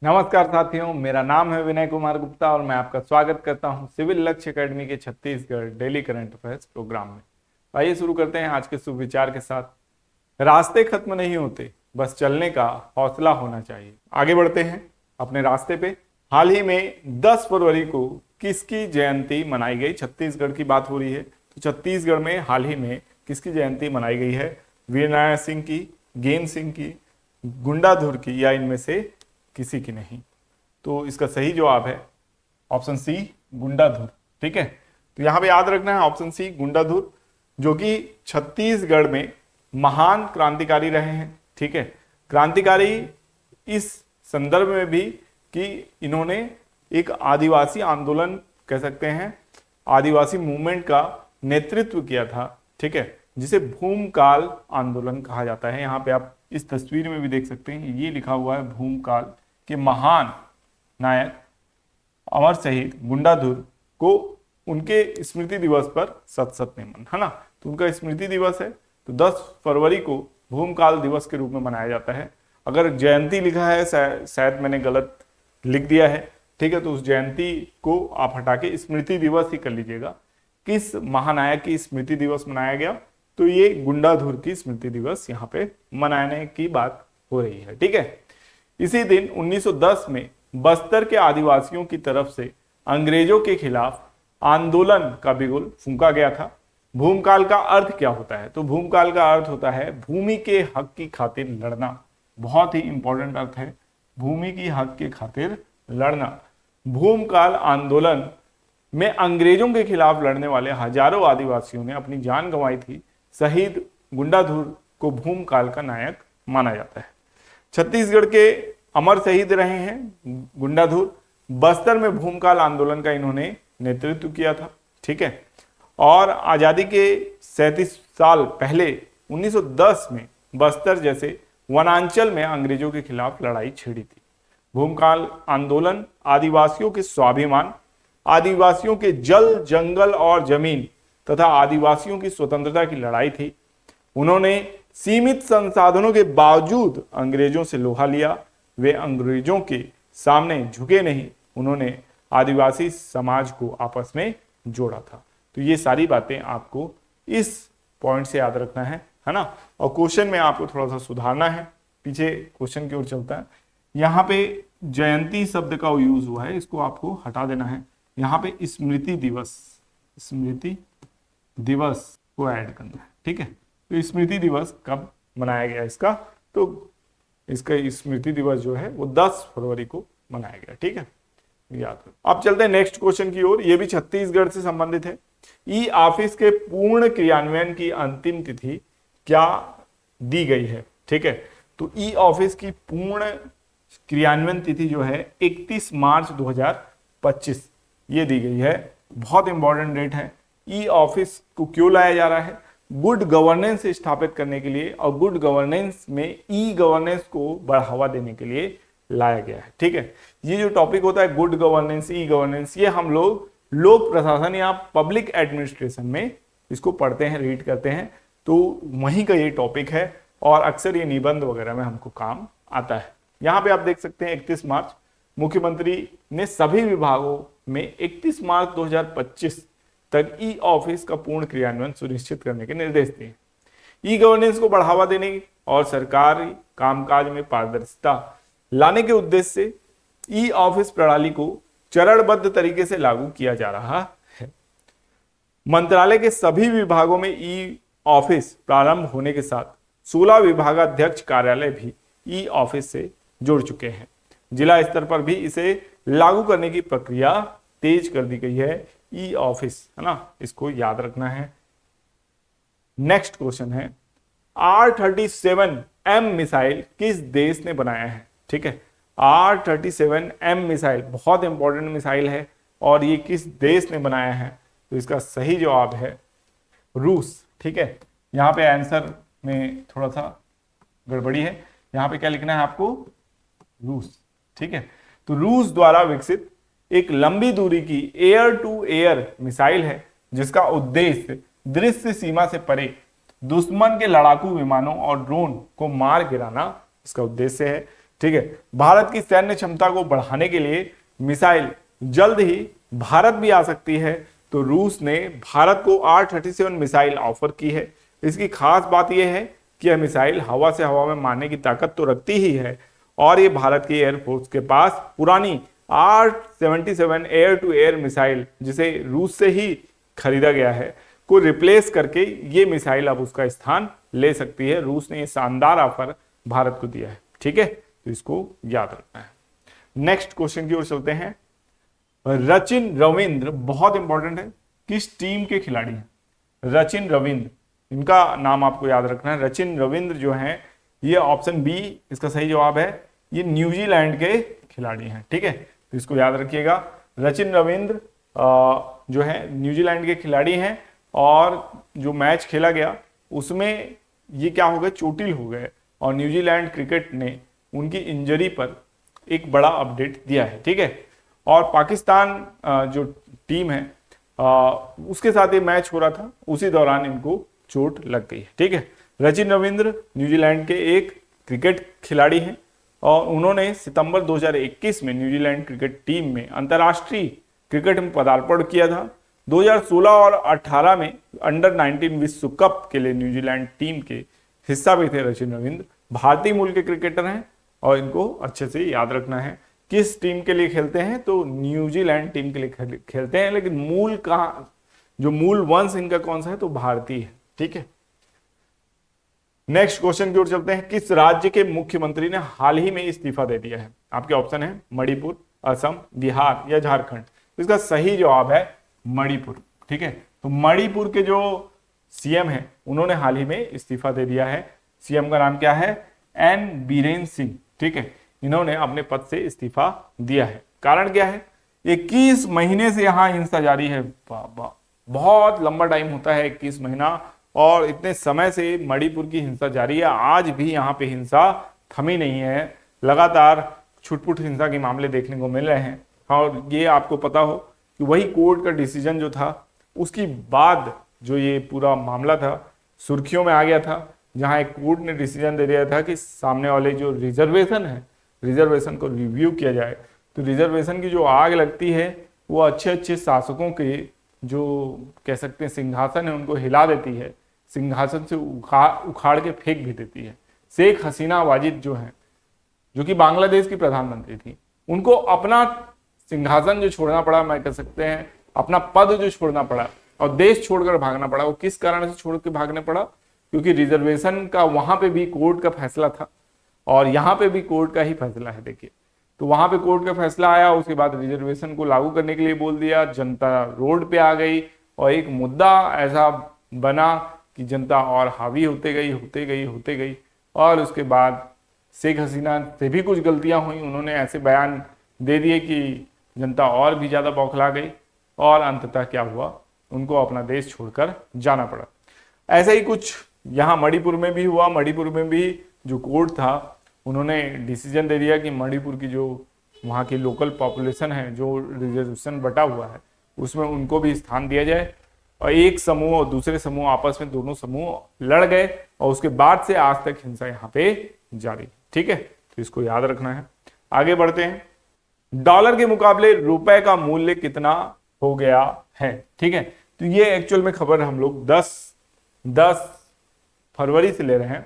नमस्कार साथियों, मेरा नाम है विनय कुमार गुप्ता और मैं आपका स्वागत करता हूं सिविल लक्ष्य एकेडमी के Chhattisgarh daily current affairs program में। आइए शुरू करते हैं आज के सुविचार के साथ। रास्ते खत्म नहीं होते, बस चलने का हौसला होना चाहिए। आगे बढ़ते हैं अपने रास्ते पे। हाल ही में 10 फरवरी को किसकी जयंती मनाई गई? छत्तीसगढ़ की बात हो रही है, तो छत्तीसगढ़ में हाल ही में किसकी जयंती मनाई गई है? वीरनारायण सिंह की, गेम सिंह की, गुंडाधुर की, या इनमें से किसी की नहीं? तो इसका सही जवाब है ऑप्शन सी, गुंडाधुर। ठीक है, तो यहां पे याद रखना है ऑप्शन सी, गुंडाधुर, जो कि छत्तीसगढ़ में महान क्रांतिकारी रहे हैं। ठीक है, क्रांतिकारी इस संदर्भ में भी कि इन्होंने एक आदिवासी आंदोलन कह सकते हैं, आदिवासी मूवमेंट का नेतृत्व किया था। ठीक है, जिसे भूमकाल आंदोलन कहा जाता है। यहाँ पे आप इस तस्वीर में भी देख सकते हैं, ये लिखा हुआ है भूमकाल के महान नायक अमर शहीद गुंडाधुर को उनके स्मृति दिवस पर सत सत नमन, है ना। तो उनका स्मृति दिवस है, तो 10 फरवरी को भूमकाल दिवस के रूप में मनाया जाता है। अगर जयंती लिखा है, शायद मैंने गलत लिख दिया है। ठीक है, तो उस जयंती को आप हटा के स्मृति दिवस ही कर लीजिएगा। किस महानायक की स्मृति दिवस मनाया गया? तो ये गुंडाधुर की स्मृति दिवस यहाँ पे मनाने की बात हो रही है। ठीक है, इसी दिन 1910 में बस्तर के आदिवासियों की तरफ से अंग्रेजों के खिलाफ आंदोलन का बिगुल फूंका गया था। भूमकाल का अर्थ क्या होता है? तो भूमकाल का अर्थ होता है भूमि के हक की खातिर लड़ना। बहुत ही इंपॉर्टेंट अर्थ है, भूमि की हक के खातिर लड़ना। भूमकाल आंदोलन में अंग्रेजों के खिलाफ लड़ने वाले हजारों आदिवासियों ने अपनी जान गंवाई थी। शहीद गुंडाधुर को भूमकाल का नायक माना जाता है। छत्तीसगढ़ के अमर शहीद रहे हैं गुंडाधुर। बस्तर में भूमकाल आंदोलन का इन्होंने नेतृत्व किया था। ठीक है, और आजादी के 37 साल पहले 1910 में बस्तर जैसे वनांचल में अंग्रेजों के खिलाफ लड़ाई छिड़ी थी। भूमकाल आंदोलन आदिवासियों के स्वाभिमान, आदिवासियों के जल, जंगल और जमीन तथा आदिवासियों की स्वतंत्रता की लड़ाई थी। उन्होंने सीमित संसाधनों के बावजूद अंग्रेजों से लोहा लिया। वे अंग्रेजों के सामने झुके नहीं, उन्होंने आदिवासी समाज को आपस में जोड़ा था। तो ये सारी बातें आपको इस पॉइंट से याद रखना है ना। और क्वेश्चन में आपको थोड़ा सा सुधारना है, पीछे क्वेश्चन की ओर चलता है। यहाँ पे जयंती शब्द का यूज हुआ है, इसको आपको हटा देना है। यहाँ पे स्मृति दिवस, स्मृति दिवस को ऐड करना है। ठीक है, तो स्मृति दिवस कब मनाया गया इसका? तो इसका स्मृति दिवस जो है वो 10 फरवरी को मनाया गया। ठीक है, याद रखो। अब चलते हैं नेक्स्ट क्वेश्चन की ओर। ये भी छत्तीसगढ़ से संबंधित है। ई ऑफिस के पूर्ण क्रियान्वयन की अंतिम तिथि क्या दी गई है? ठीक है, तो ई ऑफिस की पूर्ण क्रियान्वयन तिथि जो है 31 मार्च 2025 ये दी गई है। बहुत इंपॉर्टेंट डेट है। ई ऑफिस को क्यों लाया जा रहा है? गुड गवर्नेंस स्थापित करने के लिए, और गुड गवर्नेंस में ई गवर्नेंस को बढ़ावा देने के लिए लाया गया है। ठीक है, ये जो टॉपिक होता है गुड गवर्नेंस, ई गवर्नेंस, ये हम लोग लोक प्रशासन या पब्लिक एडमिनिस्ट्रेशन में इसको पढ़ते हैं, रीड करते हैं, तो वहीं का ये टॉपिक है और अक्सर ये निबंध वगैरह में हमको काम आता है। यहाँ पे आप देख सकते हैं 31 मार्च मुख्यमंत्री ने सभी विभागों में 31 मार्च 2025 तक ई ऑफिस का पूर्ण क्रियान्वयन सुनिश्चित करने के निर्देश दिए। ई गवर्नेंस को बढ़ावा देने और सरकारी कामकाज में पारदर्शिता लाने के उद्देश्य से ई ऑफिस प्रणाली को चरणबद्ध तरीके से लागू किया जा रहा है। मंत्रालय के सभी विभागों में ई ऑफिस प्रारंभ होने के साथ 16 विभागाध्यक्ष कार्यालय भी ई ऑफिस से जुड़ चुके हैं। जिला स्तर पर भी इसे लागू करने की प्रक्रिया तेज कर दी गई है। ई ऑफिस, है ना, इसको याद रखना है। नेक्स्ट क्वेश्चन है, R-37M मिसाइल किस देश ने बनाया है? ठीक है, R-37M मिसाइल बहुत इंपॉर्टेंट मिसाइल है और ये किस देश ने बनाया है? तो इसका सही जवाब है रूस। ठीक है, यहाँ पे आंसर में थोड़ा सा गड़बड़ी है, यहाँ पे क्या लिखना है आपको? रूस। ठीक है, तो रूस द्वारा विकसित एक लंबी दूरी की एयर टू एयर मिसाइल है जिसका उद्देश्य दृश्य सीमा से परे दुश्मन के लड़ाकू विमानों और ड्रोन को मार गिराना इसका उद्देश्य है। ठीक है। भारत की सैन्य क्षमता को बढ़ाने के लिए मिसाइल जल्द ही भारत भी आ सकती है। तो रूस ने भारत को R-37 मिसाइल ऑफर की है। इसकी खास बात यह है कि यह मिसाइल हवा से हवा में मारने की ताकत तो रखती ही है, और ये भारत की एयरफोर्स के पास पुरानी R-77 air to air missile, जिसे रूस से ही खरीदा गया है, को रिप्लेस करके ये मिसाइल अब उसका स्थान ले सकती है। रूस ने ये शानदार ऑफर भारत को दिया है। ठीक है, तो इसको याद रखना है। नेक्स्ट क्वेश्चन की ओर चलते हैं। रचिन रविंद्र बहुत इंपॉर्टेंट है, किस टीम के खिलाड़ी हैं? रचिन रविंद्र, इनका नाम आपको याद रखना है। रचिन रविंद्र जो है, ये ऑप्शन बी इसका सही जवाब है। ये न्यूजीलैंड के खिलाड़ी हैं। ठीक है, तो इसको याद रखिएगा। रचिन रविंद्र जो है न्यूजीलैंड के खिलाड़ी हैं, और जो मैच खेला गया उसमें ये क्या हो गए, चोटिल हो गए, और न्यूजीलैंड क्रिकेट ने उनकी इंजरी पर एक बड़ा अपडेट दिया है। ठीक है, और पाकिस्तान जो टीम है उसके साथ ये मैच हो रहा था, उसी दौरान इनको चोट लग गई है। ठीक है, रचिन रविंद्र न्यूजीलैंड के एक क्रिकेट खिलाड़ी हैं, और उन्होंने सितंबर 2021 में न्यूजीलैंड क्रिकेट टीम में अंतर्राष्ट्रीय क्रिकेट में पदार्पण किया था। 2016 और 18 में अंडर 19 विश्व कप के लिए न्यूजीलैंड टीम के हिस्सा भी थे रचिन रविंद्र। भारतीय मूल के क्रिकेटर हैं, और इनको अच्छे से याद रखना है। किस टीम के लिए खेलते हैं? तो न्यूजीलैंड टीम के लिए खेलते हैं, लेकिन मूल कहाँ, जो मूल वंश इनका कौन सा है, तो भारतीय है। ठीक है, नेक्स्ट क्वेश्चन की ओर चलते हैं। किस राज्य के मुख्यमंत्री ने हाल ही में इस्तीफा दे दिया है? आपके ऑप्शन है मणिपुर, असम, बिहार या झारखंड। तो इसका सही जवाब है मणिपुर। ठीक है, तो मणिपुर के जो सीएम है उन्होंने हाल ही में इस्तीफा दे दिया है। सीएम का नाम क्या है? एन बीरेन सिंह। ठीक है, इन्होंने अपने पद से इस्तीफा दिया है। कारण क्या है? 21 महीने से यहाँ हिंसा जारी है। बहुत लंबा टाइम होता है 21 महीना, और इतने समय से मणिपुर की हिंसा जारी है। आज भी यहाँ पे हिंसा थमी नहीं है, लगातार छुटपुट हिंसा के मामले देखने को मिल रहे हैं। और ये आपको पता हो कि वही कोर्ट का डिसीजन जो था, उसकी बाद जो ये पूरा मामला था सुर्खियों में आ गया था, जहां एक कोर्ट ने डिसीजन दे दिया था कि सामने वाले जो रिजर्वेशन है, रिजर्वेशन को रिव्यू किया जाए। तो रिजर्वेशन की जो आग लगती है वो अच्छे अच्छे शासकों के जो कह सकते हैं सिंहासन है उनको हिला देती है, सिंहासन से उखाड़ के फेंक भी देती है। शेख हसीना वाजिद जो है, जो कि बांग्लादेश की प्रधानमंत्री थी, उनको अपना सिंहासन जो छोड़ना पड़ा, मैं कह सकते हैं अपना पद जो छोड़ना पड़ा और देश छोड़कर भागना पड़ा। वो किस कारण से छोड़ के भागने पड़ा? क्योंकि रिजर्वेशन का वहां पे भी कोर्ट का फैसला था, और यहाँ पे भी कोर्ट का ही फैसला है। देखिए, तो वहां पे कोर्ट का फैसला आया, उसके बाद रिजर्वेशन को लागू करने के लिए बोल दिया, जनता रोड पे आ गई, और एक मुद्दा ऐसा बना कि जनता और हावी होते गई, और उसके बाद शेख हसीना से भी कुछ गलतियां हुई। उन्होंने ऐसे बयान दे दिए कि जनता और भी ज्यादा बौखला गई, और अंततः क्या हुआ, उनको अपना देश छोड़कर जाना पड़ा। ऐसा ही कुछ यहाँ मणिपुर में भी हुआ। मणिपुर में भी जो कोर्ट था, उन्होंने डिसीजन दे दिया कि मणिपुर की जो वहाँ की लोकल पॉपुलेशन है, जो रिजर्वेशन बटा हुआ है, उसमें उनको भी स्थान दिया जाए। और एक समूह और दूसरे समूह आपस में दोनों समूह लड़ गए, और उसके बाद से आज तक हिंसा यहाँ पे जारी। ठीक है, तो इसको याद रखना है। आगे बढ़ते हैं। डॉलर के मुकाबले रुपए का मूल्य कितना हो गया है? ठीक है, तो ये एक्चुअल में खबर हम लोग 10 फरवरी से ले रहे हैं।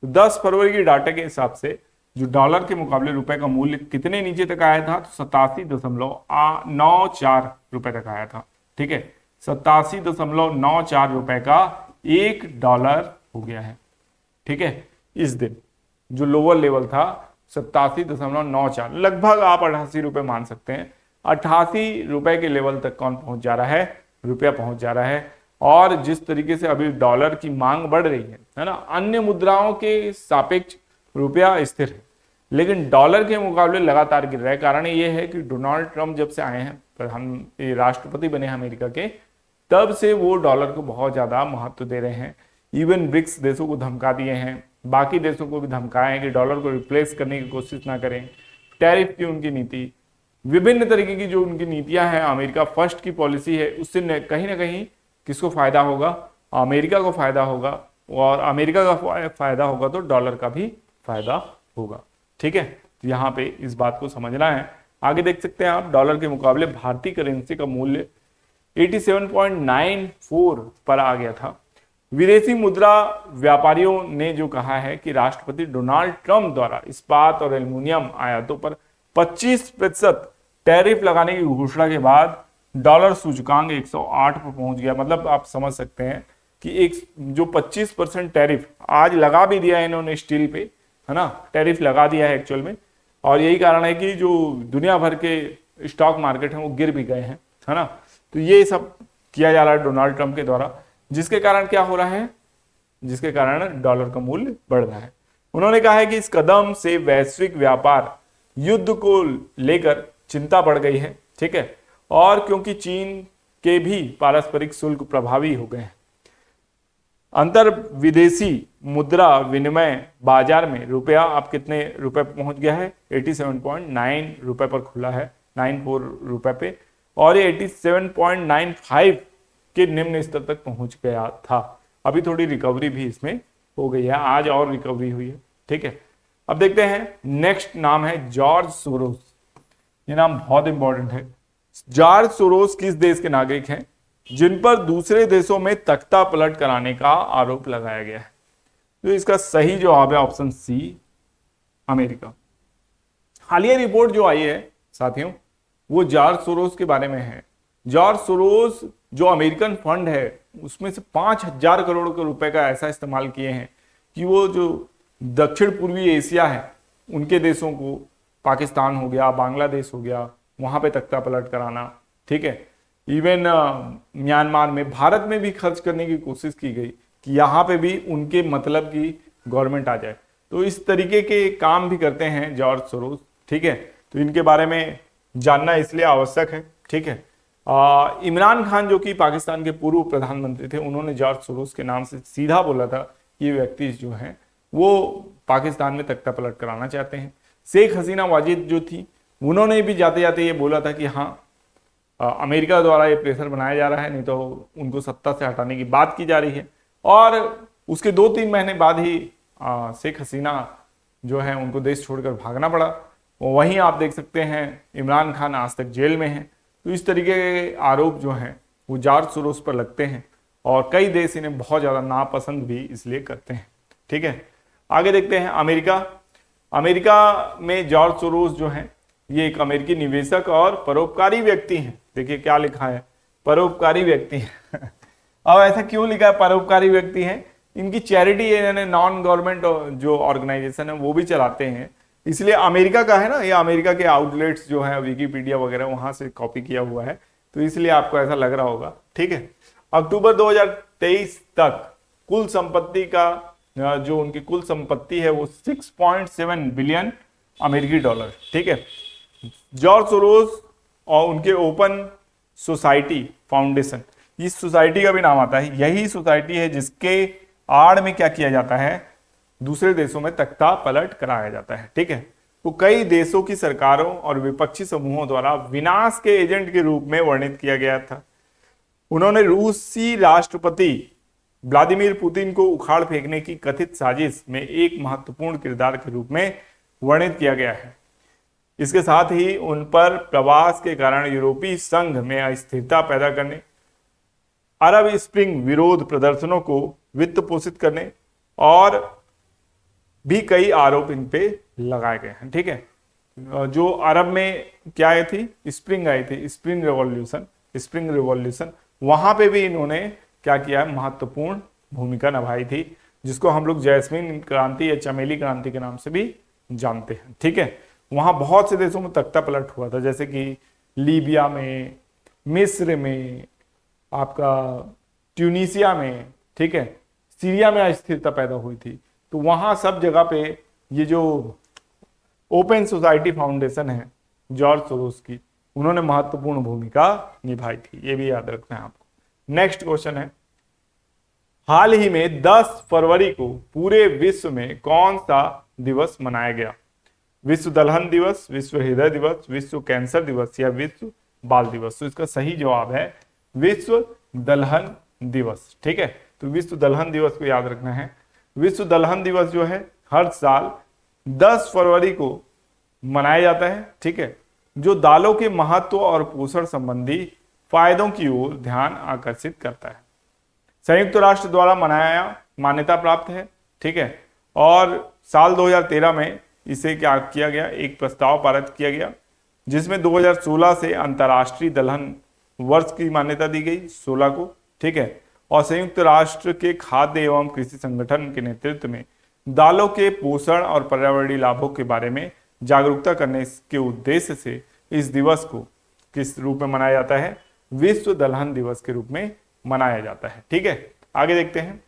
तो 10 फरवरी की डाटा के हिसाब से जो डॉलर के मुकाबले रुपए का मूल्य कितने नीचे तक आया था, तो 87.94 रुपए तक आया था। ठीक है, 87.94 रुपए का $1 हो गया है। ठीक है, इस दिन जो लोअर लेवल था 87.94, लगभग आप 88 रुपए मान सकते हैं। 88 रुपए के लेवल तक कौन पहुंच जा रहा है? रुपया पहुंच जा रहा है। और जिस तरीके से अभी डॉलर की मांग बढ़ रही है ना, अन्य मुद्राओं के सापेक्ष रुपया स्थिर है, लेकिन डॉलर के मुकाबले लगातार गिर रहा है। कारण ये है कि डोनाल्ड ट्रंप जब से आए हैं, राष्ट्रपति बने हैं अमेरिका के, तब से वो डॉलर को बहुत ज्यादा महत्व दे रहे हैं। इवन ब्रिक्स देशों को धमका दिए हैं, बाकी देशों को भी धमकाए हैं कि डॉलर को रिप्लेस करने की कोशिश ना करें। टैरिफ की उनकी नीति, विभिन्न तरीके की जो उनकी नीतियां हैं, अमेरिका फर्स्ट की पॉलिसी है, उससे कहीं ना कहीं किसको फायदा होगा? अमेरिका को फायदा होगा, और अमेरिका का फायदा होगा तो डॉलर का भी फायदा होगा। ठीक है, तो यहाँ पे इस बात को समझना है। आगे देख सकते हैं आप, डॉलर के मुकाबले भारतीय करेंसी का मूल्य 87.94 पर आ गया था। विदेशी मुद्रा व्यापारियों ने जो कहा है कि राष्ट्रपति डोनाल्ड ट्रंप द्वारा इस्पात और एल्युमिनियम आयातों पर 25% टैरिफ लगाने की घोषणा के बाद डॉलर सूचकांक 108 पर पहुंच गया। मतलब आप समझ सकते हैं कि एक जो 25% टैरिफ आज लगा भी दिया है इन्होंने स्टील पे, है ना, टैरिफ लगा दिया है एक्चुअल में, और यही कारण है कि जो दुनिया भर के स्टॉक मार्केट हैं वो गिर भी गए हैं, है ना। तो ये सब किया जा रहा है डोनाल्ड ट्रंप के द्वारा, जिसके कारण क्या हो रहा है, जिसके कारण डॉलर का मूल्य बढ़ रहा है। उन्होंने कहा है कि इस कदम से वैश्विक व्यापार युद्ध को लेकर चिंता बढ़ गई है, ठीक है, और क्योंकि चीन के भी पारस्परिक शुल्क प्रभावी हो गए हैं। अंतर विदेशी मुद्रा विनिमय बाजार में रुपया अब कितने रुपए पर पहुंच गया है, 87.9 रुपए पर खुला है, 94 रुपए पे, और ये 87.95 के निम्न स्तर तक पहुंच गया था। अभी थोड़ी रिकवरी भी इसमें हो गई है, आज और रिकवरी हुई है, ठीक है। अब देखते हैं, नेक्स्ट नाम है जॉर्ज सोरोस। ये नाम बहुत इंपॉर्टेंट है। जॉर्ज सोरोस किस देश के नागरिक हैं जिन पर दूसरे देशों में तख्ता पलट कराने का आरोप लगाया गया है? तो इसका सही जवाब है ऑप्शन सी, अमेरिका। हालिया रिपोर्ट जो आई है साथियों, वो जॉर्ज सोरोस के बारे में है। जॉर्ज सोरोस जो अमेरिकन फंड है उसमें से 5,000 करोड़ के रुपए का ऐसा इस्तेमाल किए हैं कि वो जो दक्षिण पूर्वी एशिया है उनके देशों को, पाकिस्तान हो गया, बांग्लादेश हो गया, वहां पे तख्ता पलट कराना, ठीक है। इवन म्यांमार में, भारत में भी खर्च करने की कोशिश की गई कि यहाँ पे भी उनके मतलब की गवर्नमेंट आ जाए। तो इस तरीके के काम भी करते हैं जॉर्ज सोरोस, ठीक है। तो इनके बारे में जानना इसलिए आवश्यक है, ठीक है। इमरान खान जो कि पाकिस्तान के पूर्व प्रधानमंत्री थे, उन्होंने जॉर्ज सोरोस के नाम से सीधा बोला था कि ये व्यक्ति जो हैं वो पाकिस्तान में तख्ता पलट कराना चाहते हैं। शेख हसीना वाजिद जो थी, उन्होंने भी जाते जाते ये बोला था कि हाँ, अमेरिका द्वारा ये प्रेशर बनाया जा रहा है, नहीं तो उनको सत्ता से हटाने की बात की जा रही है। और उसके 2-3 महीने बाद ही शेख हसीना जो है उनको देश छोड़कर भागना पड़ा। वहीं आप देख सकते हैं इमरान खान आज तक जेल में है। तो इस तरीके के आरोप जो हैं वो जॉर्ज सोरोस पर लगते हैं और कई देश इन्हें बहुत ज़्यादा नापसंद भी इसलिए करते हैं, ठीक है। आगे देखते हैं, अमेरिका में जॉर्ज सोरोस जो हैं ये एक अमेरिकी निवेशक और परोपकारी व्यक्ति हैं। देखिए क्या लिखा है, परोपकारी व्यक्ति हैं। अब ऐसा क्यों लिखा है परोपकारी व्यक्ति हैं? इनकी चैरिटी है, यानी नॉन गवर्नमेंट जो ऑर्गेनाइजेशन है वो भी चलाते हैं, इसलिए अमेरिका का है ना, ये अमेरिका के आउटलेट्स जो है विकिपीडिया वगैरह वहां से कॉपी किया हुआ है, तो इसलिए आपको ऐसा लग रहा होगा, ठीक है। अक्टूबर 2023 तक कुल संपत्ति का जो उनकी कुल संपत्ति है वो 6.7 बिलियन अमेरिकी डॉलर, ठीक है। जॉर्ज सोरोस और उनके ओपन सोसाइटी फाउंडेशन, इस सोसाइटी का भी नाम आता है। यही सोसाइटी है जिसके आड़ में क्या किया जाता है, दूसरे देशों में तख्ता पलट कराया जाता है, ठीक है। तो कई देशों की सरकारों और विपक्षी समूहों द्वारा विनाश के एजेंट के रूप में वर्णित किया गया था। उन्होंने रूसी राष्ट्रपति व्लादिमीर पुतिन को उखाड़ फेंकने की कथित साजिश में एक महत्वपूर्ण किरदार के रूप में वर्णित किया गया है। इसके साथ ही उन पर प्रवास के कारण यूरोपीय संघ में अस्थिरता पैदा करने, अरब स्प्रिंग विरोध प्रदर्शनों को वित्त पोषित करने और भी कई आरोप इन पे लगाए गए हैं, ठीक है। जो अरब में क्या आई थी, स्प्रिंग आई थी, स्प्रिंग रिवॉल्यूशन, वहां पे भी इन्होंने क्या किया, महत्वपूर्ण भूमिका निभाई थी, जिसको हम लोग जैस्मीन क्रांति या चमेली क्रांति के नाम से भी जानते हैं, ठीक है। वहां बहुत से देशों में तख्ता पलट हुआ था, जैसे कि लीबिया में, मिस्र में, आपका ट्यूनीसिया में, ठीक है, सीरिया में अस्थिरता पैदा हुई थी। तो वहां सब जगह पे ये जो ओपन सोसाइटी फाउंडेशन है जॉर्ज सोरोस की, उन्होंने महत्वपूर्ण भूमिका निभाई थी, ये भी याद रखना है आपको। नेक्स्ट क्वेश्चन है, हाल ही में 10 फरवरी को पूरे विश्व में कौन सा दिवस मनाया गया? विश्व दलहन दिवस, विश्व हृदय दिवस, विश्व कैंसर दिवस या विश्व बाल दिवस? तो इसका सही जवाब है विश्व दलहन दिवस, ठीक है। तो विश्व दलहन दिवस को याद रखना है। विश्व दलहन दिवस जो है हर साल 10 फरवरी को मनाया जाता है, ठीक है, जो दालों के महत्व और पोषण संबंधी फायदों की ओर ध्यान आकर्षित करता है। संयुक्त राष्ट्र द्वारा मनाया मान्यता प्राप्त है, ठीक है, और साल 2013 में इसे क्या किया गया, एक प्रस्ताव पारित किया गया जिसमें 2016 से अंतर्राष्ट्रीय दलहन वर्ष की मान्यता दी गई 16 को, ठीक है, और संयुक्त राष्ट्र के खाद्य एवं कृषि संगठन के नेतृत्व में दालों के पोषण और पर्यावरणीय लाभों के बारे में जागरूकता करने के उद्देश्य से इस दिवस को किस रूप में मनाया जाता है, विश्व दलहन दिवस के रूप में मनाया जाता है, ठीक है। आगे देखते हैं।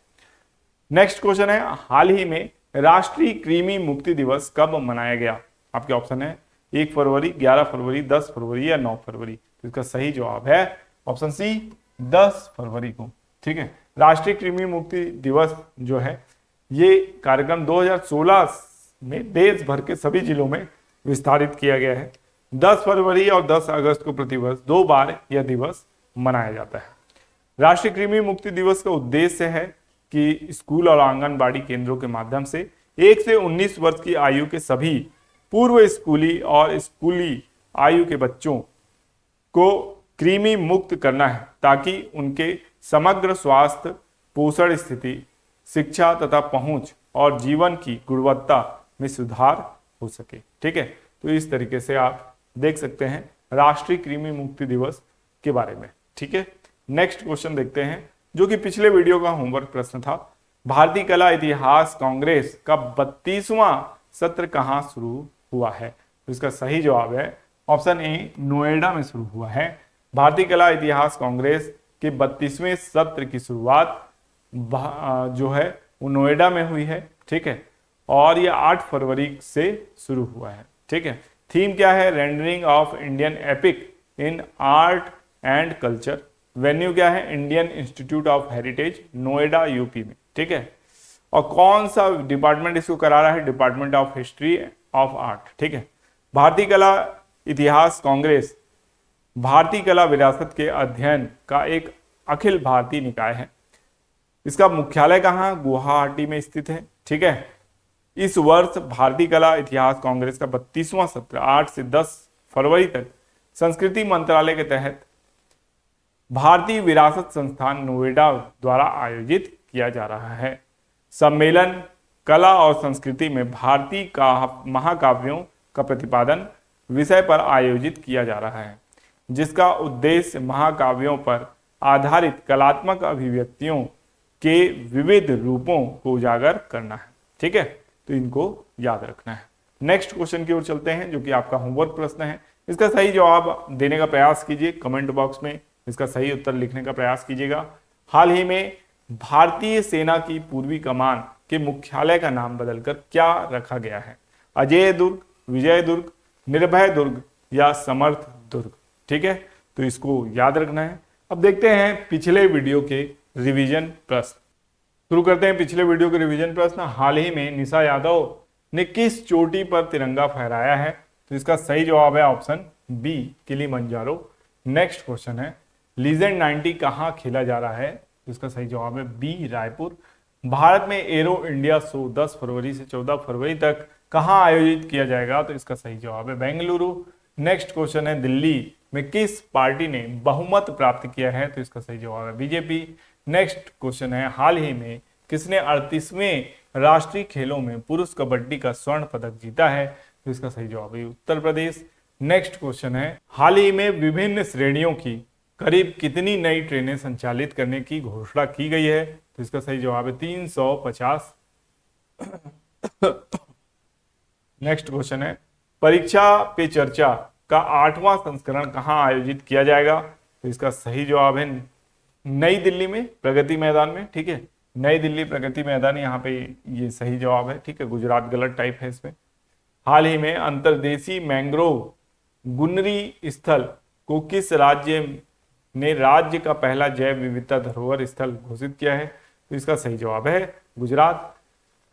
नेक्स्ट क्वेश्चन है, हाल ही में राष्ट्रीय कृमि मुक्ति दिवस कब मनाया गया? आपके ऑप्शन है 1 फरवरी, 11 फरवरी, 10 फरवरी या 9 फरवरी। तो इसका सही जवाब है ऑप्शन सी 10 फरवरी को, ठीक है। राष्ट्रीय कृमि मुक्ति दिवस जो है ये कार्यक्रम 2016 में देश भर के सभी जिलों में विस्तारित किया गया है। 10 फरवरी और 10 अगस्त को प्रतिवर्ष 2 बार यह दिवस मनाया जाता है। राष्ट्रीय कृमि मुक्ति दिवस का उद्देश्य है कि स्कूल और आंगनबाड़ी केंद्रों के माध्यम से 1 से 19 वर्ष की आयु के सभी पूर्व स्कूली और स्कूली आयु के बच्चों को कृमि मुक्त करना है ताकि उनके समग्र स्वास्थ्य, पोषण स्थिति, शिक्षा तथा पहुंच और जीवन की गुणवत्ता में सुधार हो सके, ठीक है। तो इस तरीके से आप देख सकते हैं राष्ट्रीय कृमि मुक्ति दिवस के बारे में, ठीक है। नेक्स्ट क्वेश्चन देखते हैं जो कि पिछले वीडियो का होमवर्क प्रश्न था। भारतीय कला इतिहास कांग्रेस का 32वां सत्र कहां शुरू हुआ है? तो इसका सही जवाब है ऑप्शन ए, नोएडा में शुरू हुआ है। भारतीय कला इतिहास कांग्रेस के 32वें सत्र की शुरुआत जो है वो नोएडा में हुई है, ठीक है, और ये 8 फरवरी से शुरू हुआ है, ठीक है। थीम क्या है? Rendering of Indian epic in art and culture. Venue क्या है? Indian institute of heritage, Noida, UP में, ठीक है। और कौन सा डिपार्टमेंट इसको करा रहा है? Department of history of art, ठीक है। भारतीय कला इतिहास कांग्रेस भारतीय कला विरासत के अध्ययन का एक अखिल भारतीय निकाय है। इसका मुख्यालय कहाँ? गुवाहाटी में स्थित है, ठीक है। इस वर्ष भारतीय कला इतिहास कांग्रेस का 32वां सत्र 8 से 10 फरवरी तक संस्कृति मंत्रालय के तहत भारतीय विरासत संस्थान नोएडा द्वारा आयोजित किया जा रहा है। सम्मेलन कला और संस्कृति में भारतीय महाकाव्यों का प्रतिपादन विषय पर आयोजित किया जा रहा है, जिसका उद्देश्य महाकाव्यों पर आधारित कलात्मक अभिव्यक्तियों के विविध रूपों को उजागर करना है, ठीक है। तो इनको याद रखना है। नेक्स्ट क्वेश्चन की ओर चलते हैं जो कि आपका होमवर्क प्रश्न है। इसका सही जवाब देने का प्रयास कीजिए, कमेंट बॉक्स में इसका सही उत्तर लिखने का प्रयास कीजिएगा। हाल ही में भारतीय सेना की पूर्वी कमान के मुख्यालय का नाम बदलकर क्या रखा गया है? अजेय दुर्ग, विजय दुर्ग, निर्भय दुर्ग या समर्थ दुर्ग, ठीक है। तो इसको याद रखना है। अब देखते हैं पिछले वीडियो के रिवीजन प्रश्न। शुरू करते हैं पिछले वीडियो के रिवीजन प्रश्न। हाल ही में निशा यादव ने किस चोटी पर तिरंगा फहराया है? तो इसका सही जवाब है option B, Kilimanjaro. Next question है, लीजेंड 90 कहां खेला जा रहा है? तो इसका सही जवाब है बी, रायपुर। भारत में एरो इंडिया शो 10 फरवरी से 14 फरवरी तक कहां आयोजित किया जाएगा? तो इसका सही जवाब है बेंगलुरु। नेक्स्ट क्वेश्चन है, दिल्ली में किस पार्टी ने बहुमत प्राप्त किया है? तो इसका सही जवाब है बीजेपी। नेक्स्ट क्वेश्चन है, हाल ही में किसने 38वें राष्ट्रीय खेलों में पुरुष कबड्डी का स्वर्ण पदक जीता है? तो इसका सही जवाब है उत्तर प्रदेश। नेक्स्ट क्वेश्चन है, हाल ही में विभिन्न श्रेणियों की करीब कितनी नई ट्रेनें संचालित करने की घोषणा की गई है? तो इसका सही जवाब है 350। नेक्स्ट क्वेश्चन है, परीक्षा पे चर्चा का 8वां संस्करण कहां आयोजित किया जाएगा? तो इसका सही जवाब है नई दिल्ली में, प्रगति मैदान में, ठीक है। नई दिल्ली प्रगति मैदान, यहाँ पे ये सही जवाब है, ठीक है। गुजरात गलत टाइप है इसमें। हाल ही में अंतर्देशीय मैंग्रोव गुनरी स्थल को किस राज्य ने राज्य का पहला जैव विविधता धरोहर स्थल घोषित किया है? तो इसका सही जवाब है गुजरात।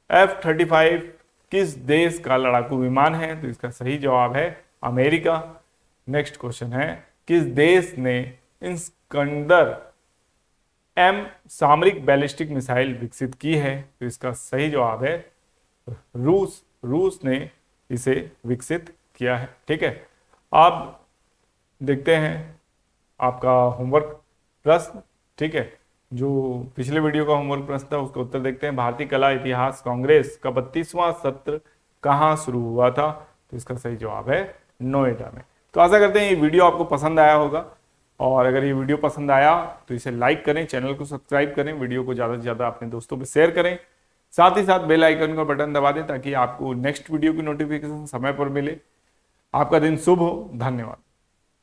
F-35 किस देश का लड़ाकू विमान है? तो इसका सही जवाब है अमेरिका। नेक्स्ट क्वेश्चन है, किस देश ने इस्कंदर M सामरिक बैलिस्टिक मिसाइल विकसित की है? तो इसका सही जवाब है रूस ने इसे विकसित किया है। ठीक है, अब देखते हैं आपका होमवर्क प्रश्न। ठीक है, जो पिछले वीडियो का होमवर्क प्रश्न था उसका उत्तर देखते हैं। भारतीय कला इतिहास कांग्रेस का 32वां सत्र कहाँ शुरू हुआ था? तो इसका सही जवाब है नोएडा में। तो आशा करते हैं ये वीडियो आपको पसंद आया होगा, और अगर ये वीडियो पसंद आया तो इसे लाइक करें, चैनल को सब्सक्राइब करें, वीडियो को ज़्यादा से ज़्यादा अपने दोस्तों पे शेयर करें, साथ ही साथ बेल आइकन का बटन दबा दें ताकि आपको नेक्स्ट वीडियो की नोटिफिकेशन समय पर मिले। आपका दिन शुभ हो। धन्यवाद।